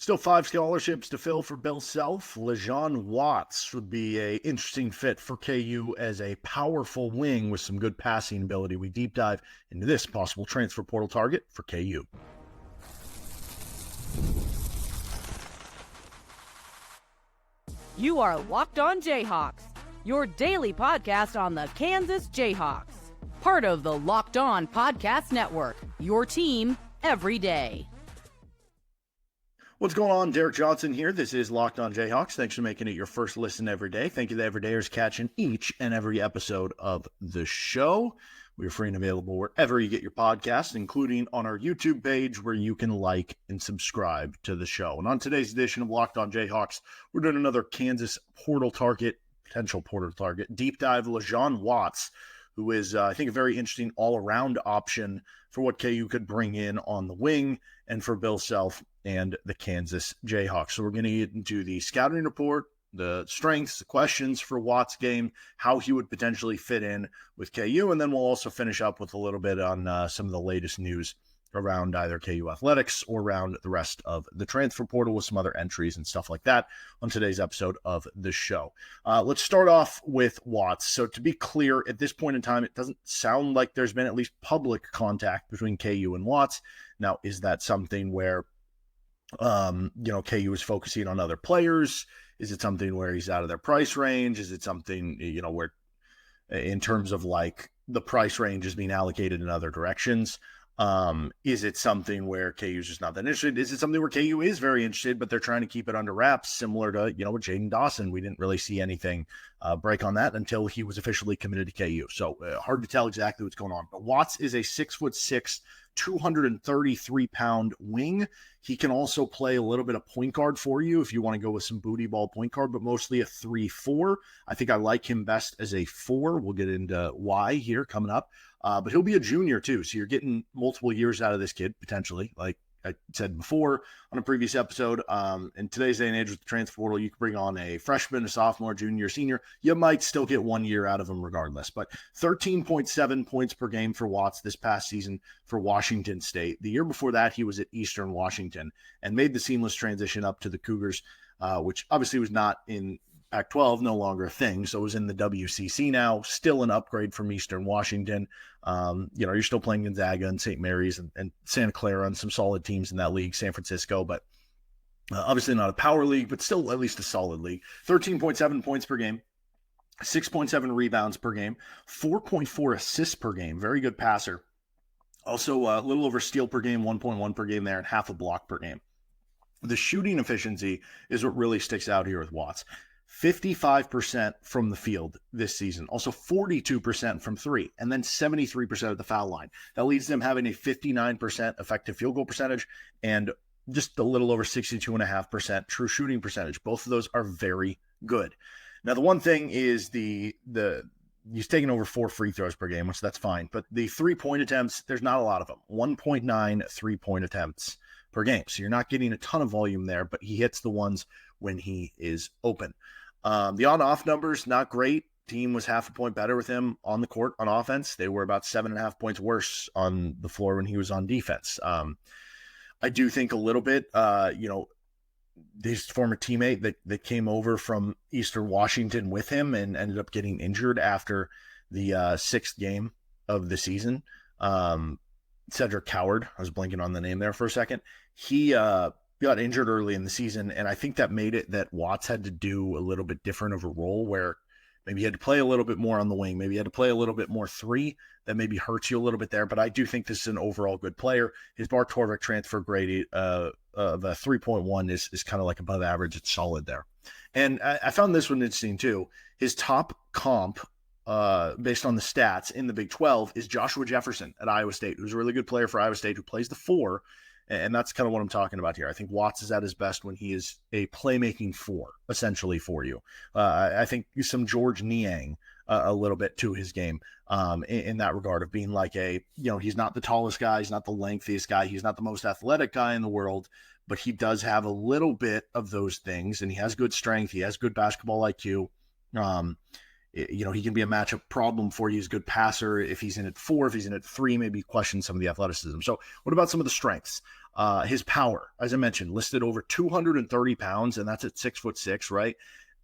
Still 5 scholarships to fill for Bill Self. Lejean Watts would be an interesting fit for KU as a powerful wing with some good passing ability. We deep dive into this possible transfer portal target for KU. You are Locked On Jayhawks, your daily podcast on the Kansas Jayhawks. Part of the Locked On Podcast Network, your team every day. What's going on? Derek Johnson here. This is Locked On Jayhawks. Thanks for making it your first listen every day. Thank you to everydayers catching each and every episode of the show. We are free and available wherever you get your podcasts, including on our YouTube page where you can like and subscribe to the show. And on today's edition of Locked On Jayhawks, we're doing another Kansas potential portal target, deep dive LeJuan Watts, who is, I think, a very interesting all-around option for what KU could bring in on the wing and for Bill Self and the Kansas Jayhawks. So we're going to get into the scouting report, the strengths, the questions for Watts' game, how he would potentially fit in with KU, and then we'll also finish up with a little bit on some of the latest news around either KU athletics or around the rest of the transfer portal with some other entries and stuff like that on today's episode of the show. Let's start off with Watts. So to be clear, at this point in time, it doesn't sound like there's been at least public contact between KU and Watts. Now, is that something where KU is focusing on other players? Is it something where he's out of their price range? Is it something, where in terms of like the price range is being allocated in other directions? Is it something where KU is just not that interested? Is it something where KU is very interested, but they're trying to keep it under wraps, similar to, with Jaden Dawson? We didn't really see anything break on that until he was officially committed to KU. So hard to tell exactly what's going on. But Watts is a 6'6", 233-pound wing. He can also play a little bit of point guard for you if you want to go with some booty ball point guard, but mostly a 3-4. I think I like him best as a 4. We'll get into why here coming up. But he'll be a junior too, so you're getting multiple years out of this kid, potentially. Like I said before on a previous episode, in today's day and age with the transfer portal, you can bring on a freshman, a sophomore, junior, senior. You might still get 1 year out of him regardless. But 13.7 points per game for Watts this past season for Washington State. The year before that, he was at Eastern Washington and made the seamless transition up to the Cougars, which obviously was not in Pac-12, no longer a thing, so it was in the WCC now, still an upgrade from Eastern Washington. You're still playing Gonzaga and St. Mary's and Santa Clara and some solid teams in that league, San Francisco, but obviously not a power league, but still at least a solid league. 13.7 points per game, 6.7 rebounds per game, 4.4 assists per game, very good passer. Also a little over steal per game, 1.1 per game there, and half a block per game. The shooting efficiency is what really sticks out here with Watts. 55% from the field this season, also 42% from three, and then 73% at the foul line. That leads them having a 59% effective field goal percentage and just a little over 62.5% true shooting percentage. Both of those are very good. Now, the one thing is he's taking over 4 free throws per game, which that's fine, but the 3-point attempts, there's not a lot of them. 1.9 3-point attempts per game. So you're not getting a ton of volume there, but he hits the ones when he is open. The on-off numbers, not great. Team was half a point better with him on the court on offense. They were about 7.5 points worse on the floor when he was on defense. I do think a little bit, his former teammate that came over from Eastern Washington with him and ended up getting injured after the 6th game of the season. Cedric Coward, I was blanking on the name there for a second. He got injured early in the season, and I think that made it that Watts had to do a little bit different of a role where maybe he had to play a little bit more on the wing, maybe he had to play a little bit more 3. That maybe hurts you a little bit there, but I do think this is an overall good player. His Bar Torvik transfer grade of a 3.1 is kind of like above average. It's solid there. And I found this one interesting too. His top comp based on the stats in the Big 12 is Joshua Jefferson at Iowa State, who's a really good player for Iowa State, who plays the 4. And that's kind of what I'm talking about here. I think Watts is at his best when he is a playmaking 4, essentially, for you. I think some George Niang a little bit to his game in that regard of being like he's not the tallest guy, he's not the lengthiest guy, he's not the most athletic guy in the world, but he does have a little bit of those things, and he has good strength, he has good basketball IQ. He can be a matchup problem for you. He's a good passer. If he's in at 4, if he's in at 3, maybe question some of the athleticism. So what about some of the strengths? His power, as I mentioned, listed over 230 pounds, and that's at 6'6", right?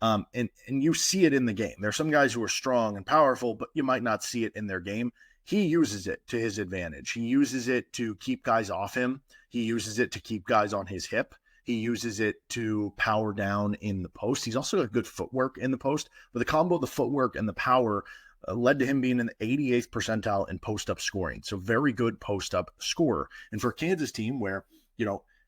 And you see it in the game. There are some guys who are strong and powerful, but you might not see it in their game. He uses it to his advantage. He uses it to keep guys off him. He uses it to keep guys on his hip. He uses it to power down in the post. He's also got good footwork in the post, but the combo of the footwork and the power led to him being in the 88th percentile in post-up scoring. So very good post-up scorer. And for a Kansas team where,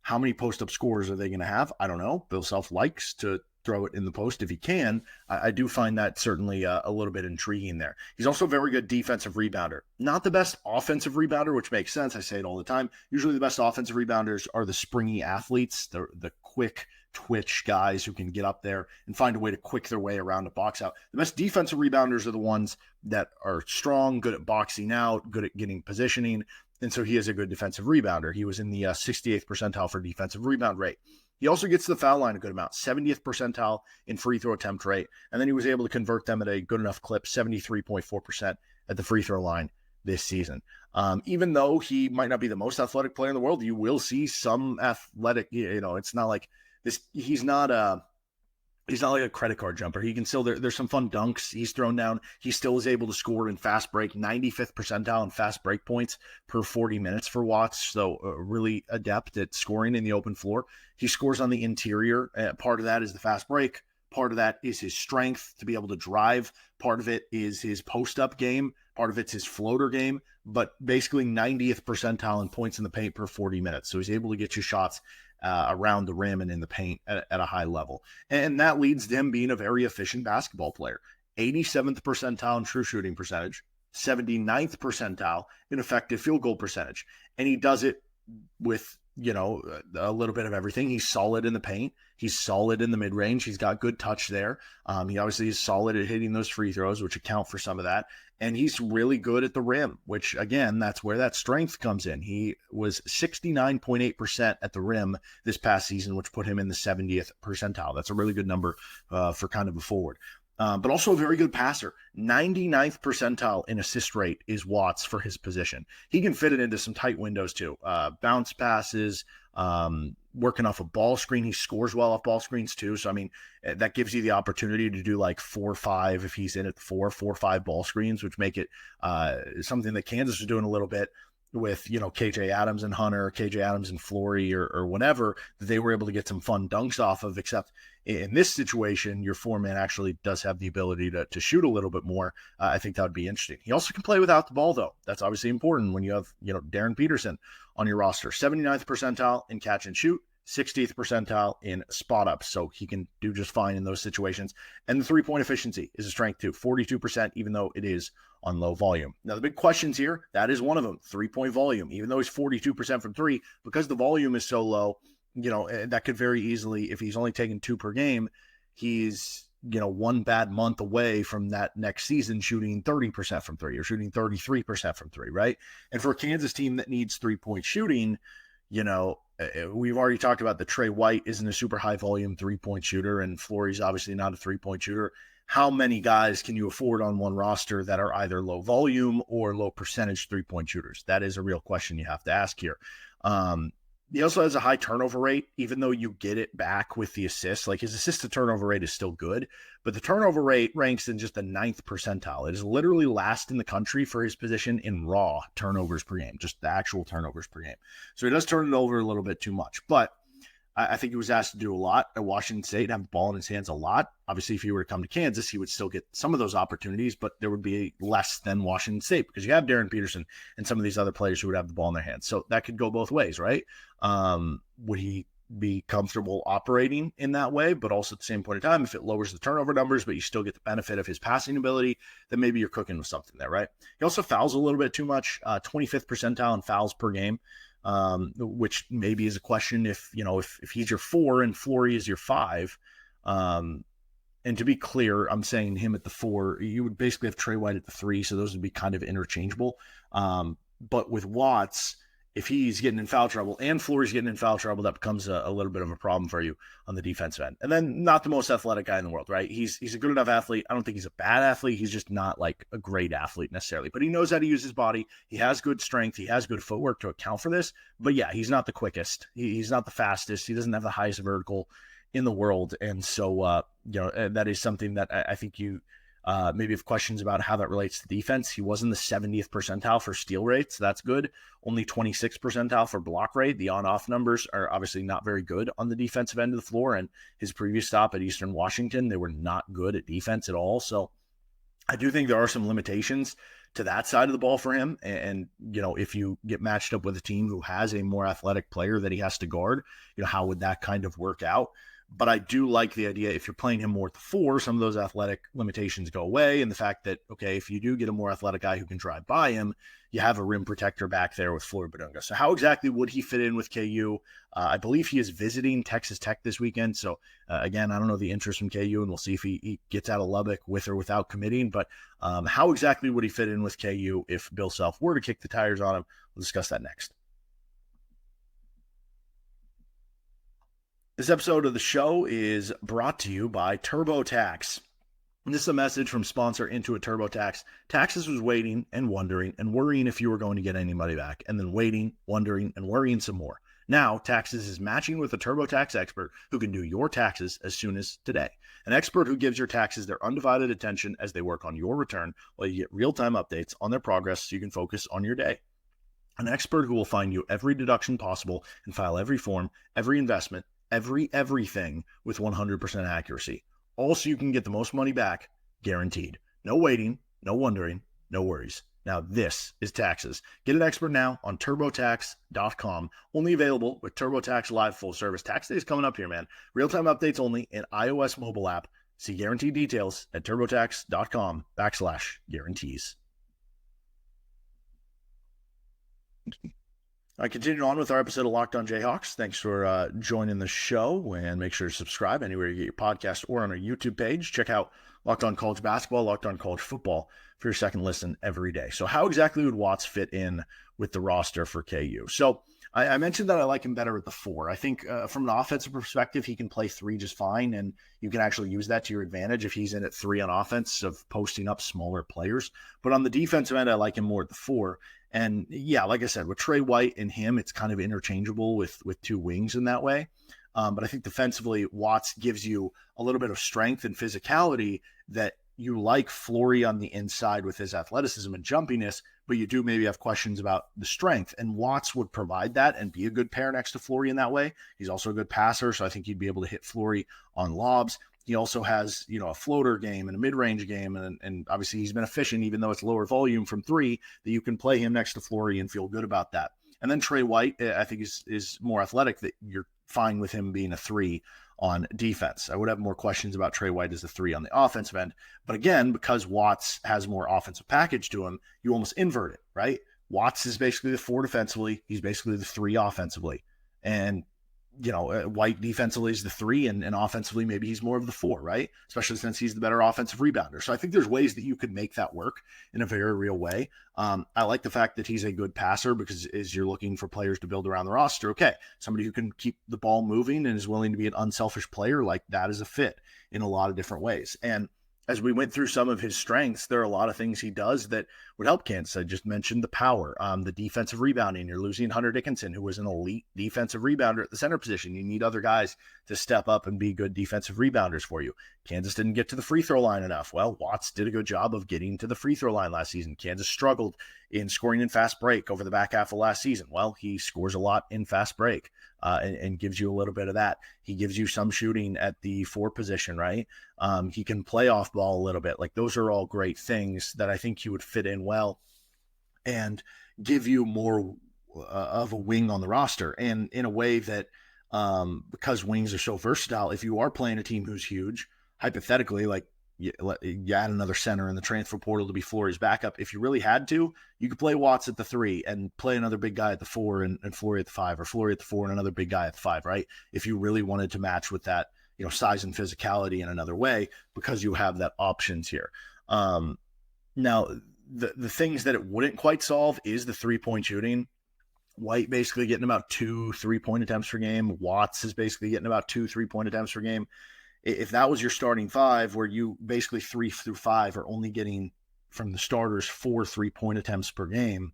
how many post-up scorers are they going to have? I don't know. Bill Self likes to throw it in the post if he can. I do find that certainly a little bit intriguing there. He's also a very good defensive rebounder. Not the best offensive rebounder, which makes sense. I say it all the time. Usually the best offensive rebounders are the springy athletes, the quick twitch guys who can get up there and find a way to quick their way around a box out. The best defensive rebounders are the ones that are strong, good at boxing out, good at getting positioning. And so he is a good defensive rebounder. He was in the 68th percentile for defensive rebound rate. He also gets to the foul line a good amount, 70th percentile in free throw attempt rate. And then he was able to convert them at a good enough clip, 73.4% at the free throw line this season. Even though he might not be the most athletic player in the world, you will see some athletic, it's not like this. He's not like a credit card jumper. He can still, there's some fun dunks he's thrown down. He still is able to score in fast break, 95th percentile in fast break points per 40 minutes for Watts. So really adept at scoring in the open floor. He scores on the interior. Part of that is the fast break. Part of that is his strength to be able to drive. Part of it is his post-up game. Part of it's his floater game. But basically 90th percentile in points in the paint per 40 minutes. So he's able to get you shots around the rim and in the paint at a high level. And that leads to him being a very efficient basketball player. 87th percentile in true shooting percentage, 79th percentile in effective field goal percentage. And he does it with, a little bit of everything. He's solid in the paint. He's solid in the mid-range. He's got good touch there. He obviously is solid at hitting those free throws, which account for some of that. And he's really good at the rim, which, again, that's where that strength comes in. He was 69.8% at the rim this past season, which put him in the 70th percentile. That's a really good number for kind of a forward. But also a very good passer. 99th percentile in assist rate is Watts for his position. He can fit it into some tight windows too. Bounce passes, working off a ball screen. He scores well off ball screens too. So, that gives you the opportunity to do like 4 or 5 if he's in at 4 or 5 ball screens, which make it something that Kansas is doing a little bit with, KJ Adams and Hunter, KJ Adams and Flory or whatever, that they were able to get some fun dunks off of, except in this situation, your 4-man actually does have the ability to shoot a little bit more. I think that would be interesting. He also can play without the ball, though. That's obviously important when you have, Darren Peterson on your roster. 79th percentile in catch and shoot, 60th percentile in spot ups. So he can do just fine in those situations. And the 3-point efficiency is a strength too, 42%, even though it is on low volume. Now, the big questions here, that is one of them, 3-point volume. Even though he's 42% from 3, because the volume is so low, that could very easily, if he's only taking 2 per game, he's, one bad month away from that next season shooting 30% from 3 or shooting 33% from 3, right? And for a Kansas team that needs 3-point shooting, we've already talked about the Trey White isn't a super high volume 3-point shooter, and Flory's obviously not a 3-point shooter. How many guys can you afford on one roster that are either low volume or low percentage 3-point shooters? That is a real question you have to ask here. He also has a high turnover rate, even though you get it back with the assists. Like, his assist to turnover rate is still good, but the turnover rate ranks in just the 9th percentile. It is literally last in the country for his position in raw turnovers per game, just the actual turnovers per game. So he does turn it over a little bit too much, but I think he was asked to do a lot at Washington State, have the ball in his hands a lot. Obviously, if he were to come to Kansas, he would still get some of those opportunities, but there would be less than Washington State because you have Darren Peterson and some of these other players who would have the ball in their hands. So that could go both ways, right? Would he be comfortable operating in that way? But also at the same point in time, if it lowers the turnover numbers, but you still get the benefit of his passing ability, then maybe you're cooking with something there, right? He also fouls a little bit too much, 25th percentile in fouls per game. Which maybe is a question if he's your 4 and Flory is your 5. And to be clear, I'm saying him at the 4, you would basically have Trey White at the 3. So those would be kind of interchangeable. But with Watts, if he's getting in foul trouble and Flory's getting in foul trouble, that becomes a little bit of a problem for you on the defensive end. And then not the most athletic guy in the world, right? He's a good enough athlete. I don't think he's a bad athlete. He's just not like a great athlete necessarily, but he knows how to use his body. He has good strength. He has good footwork to account for this. But yeah, he's not the quickest. He's not the fastest. He doesn't have the highest vertical in the world. And so, that is something that I think you maybe have questions about how that relates to defense. He was in the 70th percentile for steal rates. That's good. Only 26th percentile for block rate. The on-off numbers are obviously not very good on the defensive end of the floor. And his previous stop at Eastern Washington, they were not good at defense at all. So I do think there are some limitations to that side of the ball for him. And if you get matched up with a team who has a more athletic player that he has to guard, how would that kind of work out? But I do like the idea if you're playing him more at the 4, some of those athletic limitations go away. And the fact that, okay, if you do get a more athletic guy who can drive by him, you have a rim protector back there with Flory Bidunga. So how exactly would he fit in with KU? I believe he is visiting Texas Tech this weekend. So again, I don't know the interest from KU, and we'll see if he gets out of Lubbock with or without committing. But how exactly would he fit in with KU if Bill Self were to kick the tires on him? We'll discuss that next. This episode of the show is brought to you by TurboTax. This is a message from sponsor Intuit TurboTax. Taxes was waiting and wondering and worrying if you were going to get any money back, and then waiting, wondering, and worrying some more. Now, Taxes is matching with a TurboTax expert who can do your taxes as soon as today. An expert who gives your taxes their undivided attention as they work on your return while you get real-time updates on their progress so you can focus on your day. An expert who will find you every deduction possible and file every form, every investment, everything with 100% accuracy. Also, you can get the most money back, guaranteed. No waiting, no wondering, no worries. Now, this is Taxes. Get an expert now on TurboTax.com. Only available with TurboTax Live full service. Tax day is coming up here, man. Real-time updates only in iOS mobile app. See guaranteed details at TurboTax.com/guarantees. I continue on with our episode of Locked On Jayhawks. Thanks for joining the show, and make sure to subscribe anywhere you get your podcast or on our YouTube page. Check out Locked On College Basketball, Locked On College Football for your second listen every day. So how exactly would Watts fit in with the roster for KU? So I mentioned that I like him better at the 4. I think from an offensive perspective, he can play 3 just fine, and you can actually use that to your advantage if he's in at 3 on offense of posting up smaller players. But on the defensive end, I like him more at the 4. And yeah, like I said, with Trey White and him, it's kind of interchangeable with 2 wings in that way. But I think defensively, Watts gives you a little bit of strength and physicality that you like Flory on the inside with his athleticism and jumpiness, but you do maybe have questions about the strength. And Watts would provide that and be a good pair next to Flory in that way. He's also a good passer, so I think he'd be able to hit Flory on lobs. He also has, a floater game and a mid-range game, and obviously he's been efficient, even though it's lower volume from 3, that you can play him next to Flory and feel good about that. And then Trey White, I think, is more athletic, that you're fine with him being a 3 on defense. I would have more questions about Trey White as a 3 on the offensive end. But again, because Watts has more offensive package to him, you almost invert it, right? Watts is basically the 4 defensively. He's basically the 3 offensively. And White defensively is the 3, and offensively maybe he's more of the 4, right? Especially since he's the better offensive rebounder. So I think there's ways that you could make that work in a very real way. I like the fact that he's a good passer, because as you're looking for players to build around the roster, okay, somebody who can keep the ball moving and is willing to be an unselfish player, like that is a fit in a lot of different ways. And as we went through some of his strengths, there are a lot of things he does that would help Kansas. I just mentioned the power, the defensive rebounding. You're losing Hunter Dickinson, who was an elite defensive rebounder at the center position. You need other guys to step up and be good defensive rebounders for you. Kansas didn't get to the free throw line enough. Well, Watts did a good job of getting to the free throw line last season. Kansas struggled in scoring in fast break over the back half of last season. Well, he scores a lot in fast break. And gives you a little bit of that. He gives you some shooting at the 4 position, right? He can play off ball a little bit. Like, those are all great things that I think he would fit in well and give you more of a wing on the roster. And in a way that, because wings are so versatile, if you are playing a team who's huge, hypothetically, like, you add another center in the transfer portal to be Flory's backup. If you really had to, you could play Watts at the 3 and play another big guy at the 4 and Flory at the 5, or Flory at the 4 and another big guy at the 5, right? If you really wanted to match with that, size and physicality in another way, because you have that options here. Now, the things that it wouldn't quite solve is the 3-point shooting. White basically getting about 2 3-point attempts per game. Watts is basically getting about 2 3-point attempts per game. If that was your starting five, where you basically 3 through 5 are only getting from the starters 4 3-point attempts per game,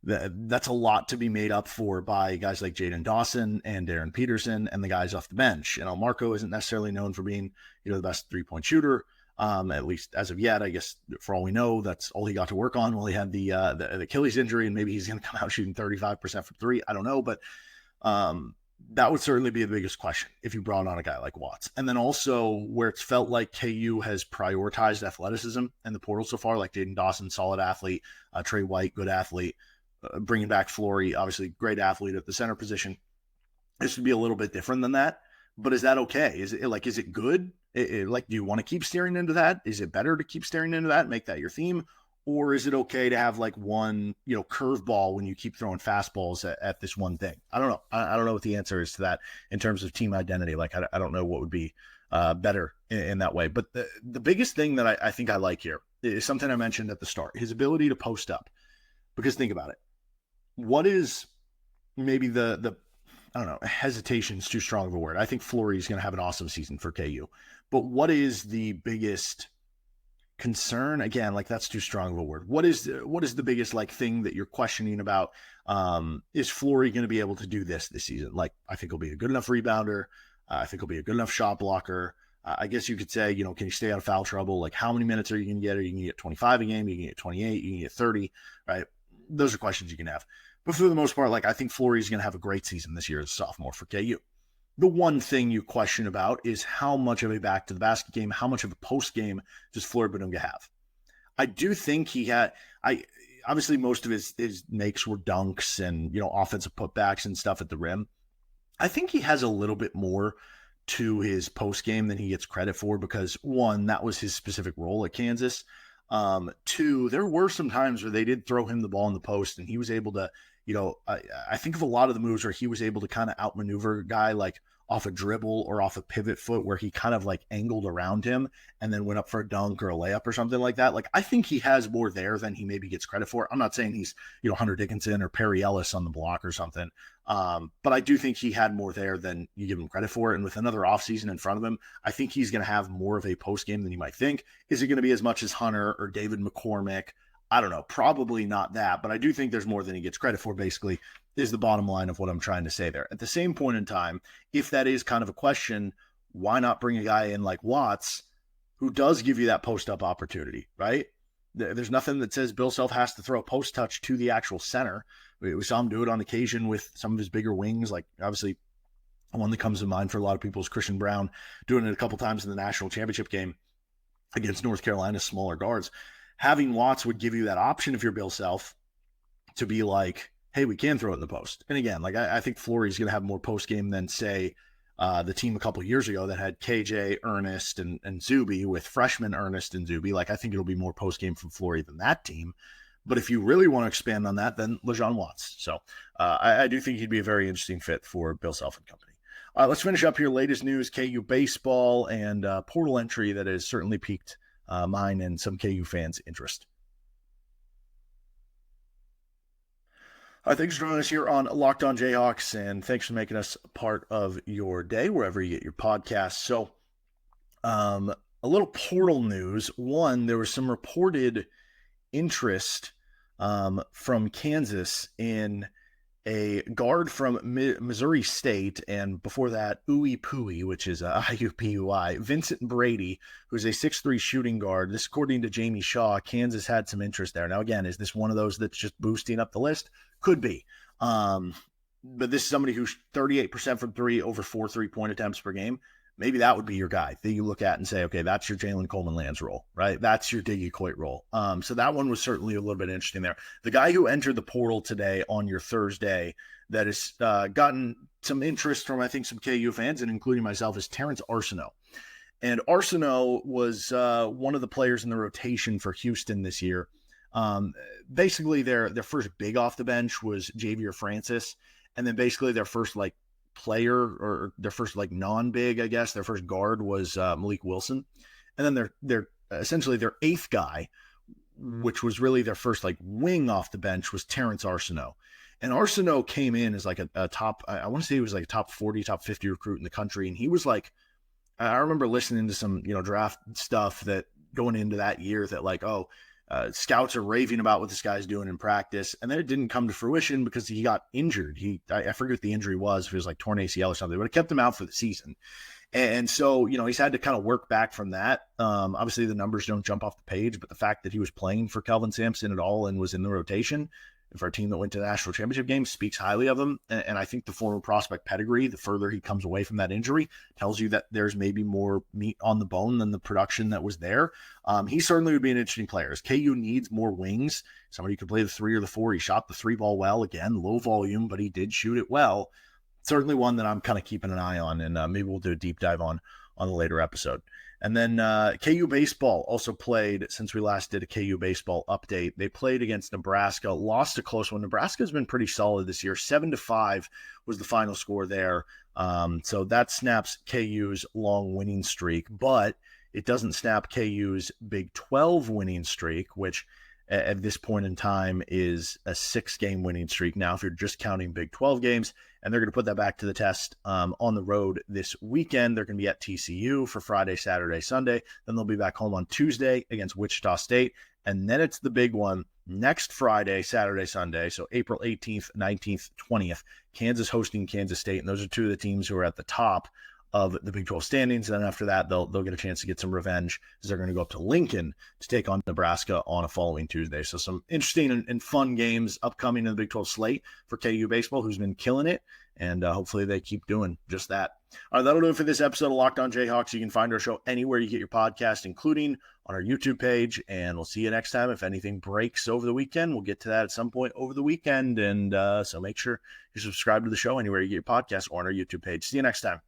that's a lot to be made up for by guys like Jaden Dawson and Darren Peterson and the guys off the bench. Marco isn't necessarily known for being, the best 3-point shooter, at least as of yet. I guess for all we know, that's all he got to work on while he had the Achilles injury, and maybe he's going to come out shooting 35% from three. I don't know, but that would certainly be the biggest question if you brought on a guy like Watts. And then also where it's felt like KU has prioritized athleticism in the portal so far, like Jaden Dawson, solid athlete, Trey White, good athlete, bringing back Flory, obviously great athlete at the center position. This would be a little bit different than that, but is that okay? Is it good? Do you want to keep steering into that? Is it better to keep steering into that and make that your theme? Or is it okay to have like one, curveball when you keep throwing fastballs at this one thing? I don't know. I don't know what the answer is to that in terms of team identity. Like, I don't know what would be better in that way. But the biggest thing that I think I like here is something I mentioned at the start, his ability to post up. Because think about it. What is maybe the I don't know, hesitation is too strong of a word. I think Flory is going to have an awesome season for KU. But what is the biggest concern? Again, like, that's too strong of a word. What is the biggest thing that you're questioning about? Is Flory going to be able to do this season? Like, I think he'll be a good enough rebounder. I think he'll be a good enough shot blocker. I guess you could say, can you stay out of foul trouble? Like, how many minutes are you going to get? Are you going to get 25 a game? You can get 28. You can get 30, right? Those are questions you can have. But for the most part, I think Flory is going to have a great season this year as a sophomore for KU. The one thing you question about is how much of a back to the basket game, how much of a post game does Flory Bidunga have? I do think he had, obviously most of his makes were dunks and, offensive putbacks and stuff at the rim. I think he has a little bit more to his post game than he gets credit for because, one, that was his specific role at Kansas. Two, there were some times where they did throw him the ball in the post and he was able to, I think of a lot of the moves where he was able to kind of outmaneuver a guy like off a dribble or off a pivot foot where he kind of angled around him and then went up for a dunk or a layup or something like that. I think he has more there than he maybe gets credit for. I'm not saying he's, Hunter Dickinson or Perry Ellis on the block or something. But I do think he had more there than you give him credit for. And with another offseason in front of him, I think he's going to have more of a post game than you might think. Is it going to be as much as Hunter or David McCormick? I don't know, probably not that, but I do think there's more than he gets credit for, basically, is the bottom line of what I'm trying to say there. At the same point in time, if that is kind of a question, why not bring a guy in like Watts, who does give you that post-up opportunity, right? There's nothing that says Bill Self has to throw a post touch to the actual center. We saw him do it on occasion with some of his bigger wings, like obviously one that comes to mind for a lot of people is Christian Brown, doing it a couple times in the national championship game against North Carolina's smaller guards. Having Watts would give you that option if you're Bill Self to be like, hey, we can throw it in the post. And again, I think Flory's going to have more post game than, say, the team a couple of years ago that had KJ, Ernest, and Zuby with freshman Ernest and Zuby. I think it'll be more post game from Flory than that team. But if you really want to expand on that, then LeJuan Watts. So I do think he'd be a very interesting fit for Bill Self and company. Let's finish up here. Latest news, KU baseball and portal entry that has certainly piqued mine and some KU fans' interest. Thanks for joining us here on Locked On Jayhawks, and thanks for making us a part of your day wherever you get your podcasts. So, a little portal news. One, there was some reported interest from Kansas in a guard from Missouri State, and before that, Uwe Pui, which is IUPUI, Vincent Brady, who's a 6'3" shooting guard. This, according to Jamie Shaw, Kansas had some interest there. Now, again, is this one of those that's just boosting up the list? Could be. But this is somebody who's 38% from three, over 4 3-point attempts per game. Maybe that would be your guy that you look at and say, okay, that's your Jalen Coleman-Lands role, right? That's your Diggy Coit role. So that one was certainly a little bit interesting there. The guy who entered the portal today on your Thursday that has gotten some interest from, I think, some KU fans, and including myself, is Terrence Arsenault. And Arsenault was one of the players in the rotation for Houston this year. Basically, their first big off the bench was Javier Francis, and then basically their first player, or their first non-big, I guess, their first guard was Malik Wilson, and then their essentially their eighth guy, which was really their first wing off the bench, was Terrence Arsenault. And Arsenault came in as like a top, I want to say he was like a top 40, top 50 recruit in the country. And he was like, I remember listening to some, draft stuff that going into that year that like, scouts are raving about what this guy's doing in practice. And then it didn't come to fruition because he got injured. I forget what the injury was, if it was like torn ACL or something, but it kept him out for the season. And so, he's had to kind of work back from that. Obviously, the numbers don't jump off the page, but the fact that he was playing for Kelvin Sampson at all and was in the rotation for a team that went to the national championship game speaks highly of him. And I think the former prospect pedigree, the further he comes away from that injury, tells you that there's maybe more meat on the bone than the production that was there. He certainly would be an interesting player. As KU needs more wings, somebody who could play the 3 or the 4. He shot the 3 ball well, again, low volume, but he did shoot it well. Certainly one that I'm kind of keeping an eye on, and maybe we'll do a deep dive on a later episode. And then KU baseball also played, since we last did a KU baseball update. They played against Nebraska, lost a close one. Nebraska's been pretty solid this year. 7-5 was the final score there. So that snaps KU's long winning streak, but it doesn't snap KU's Big 12 winning streak, which at this point in time is a 6-game winning streak. Now, if you're just counting Big 12 games, and they're going to put that back to the test on the road this weekend. They're going to be at TCU for Friday, Saturday, Sunday. Then they'll be back home on Tuesday against Wichita State. And then it's the big one next Friday, Saturday, Sunday. So April 18th, 19th, 20th, Kansas hosting Kansas State. And those are two of the teams who are at the top of the Big 12 standings. And then after that, they'll get a chance to get some revenge as they're going to go up to Lincoln to take on Nebraska on a following Tuesday. So some interesting and fun games upcoming in the Big 12 slate for KU baseball, who's been killing it. And hopefully they keep doing just that. All right, that'll do it for this episode of Locked On Jayhawks. You can find our show anywhere you get your podcast, including on our YouTube page. And we'll see you next time. If anything breaks over the weekend, we'll get to that at some point over the weekend. And so make sure you subscribe to the show anywhere you get your podcast or on our YouTube page. See you next time.